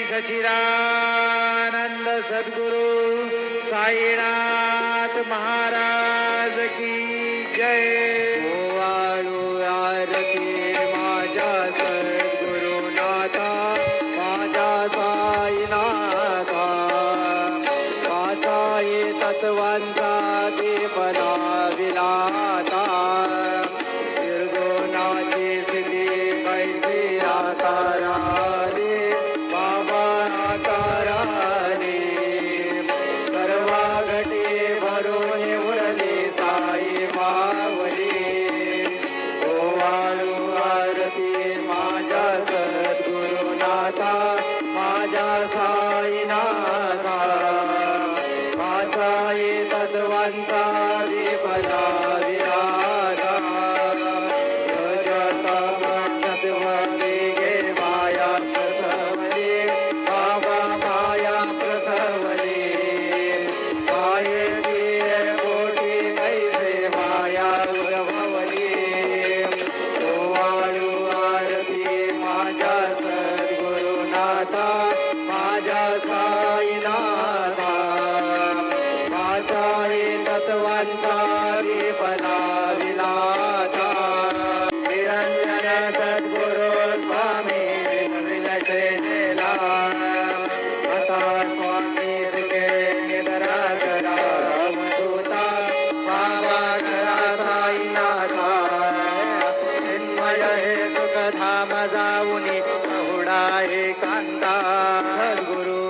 सच्चिदानंद सद्गुरु साईनाथ महाराज की जय. वाळू आरती माझ्या सद्गुरुनाथा माझ्या साईनाथा माझा ये तत्वांचा दीप लाविलाता निर्गुणाची स्थिती कैसी आकाराने बाबा आकाराने सर्वा घटी भरून उरली साई मावली. वाळू आरती माझ्या सद्गुरुनाथा माझ्या साईनाथा माझा ये तत्वांचा दीप लाविलाता सत्वने गे माया प्रसवने बाबा माया प्रसवने मायेची कोटी कैसे माया उद्भवली. वाळू आरती माझ्या सद्गुरुनाथा माझ्या साईनाथा माझा हे तत्वांचा दीप लाविलाता. निरंजन सद्गुरु स्वामी विलचेला आता स्वामी सुखे निद्रा करा अवधूता बाबा करा साईनाथा चिन्मय हे सुखधाम जाऊनी बहुडा एकांता. सद्गुरु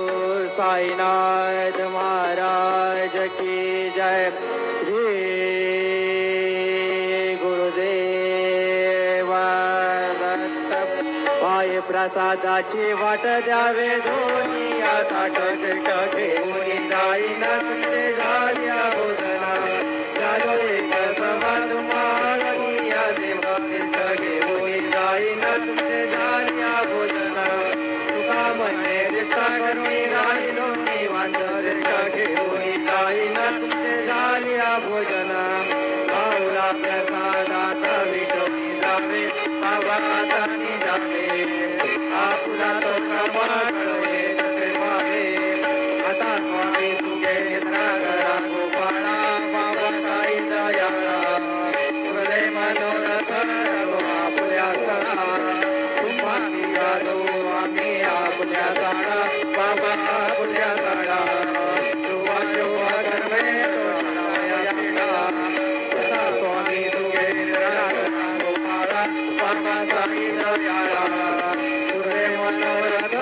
साईनाथ महाराज की जय. श्री गुरुदेव दत्त. पाय प्रसादाची वाट द्यावे दोन्ही आता शिक्ष घेऊन जाईन तुझे झाल्या भोजना जालो एक समाज मागणी या देवा शिक्ष घेऊन जाईन तुझे झाल्या भोजना तुका म्हणे दिसता करुणी राहिलो निवांत शिक्ष घेऊन जाईन तुझे झाल्या भोजना. पाऊला प्रसादात विटोनी जावे बाबा आता जावे आपुला तो कमाळे तसे पावे. आता स्वामी तुझे निद्रा करा गोपाळा बाबा साई दयाळा तुले मनोरथ आपल्या सणा तुम्हासी आलो आम्ही आपल्या झाडा बाबा आपल्या झाडा तुवा जेव्हा गर्वे आता स्वामी तुझे निद्रा करा गोपाळा बाबा साई दयाळा तुले मनोरथ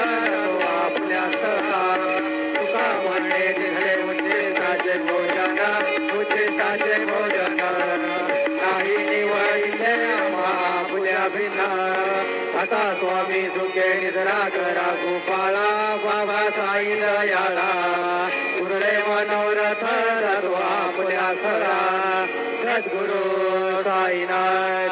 आपल्या सणा तुका म्हणे दिले उच्चिष्टाचे भोजन उच्चिष्टाचे भोजन काही निवडिले आम्हा आपल्या भिना. आता स्वामी सुखे निद्रा करा गोपाळा बाबा साई दयाळा उरले मनोरथ आपल्या सरा. सद्गुरु साईनाथ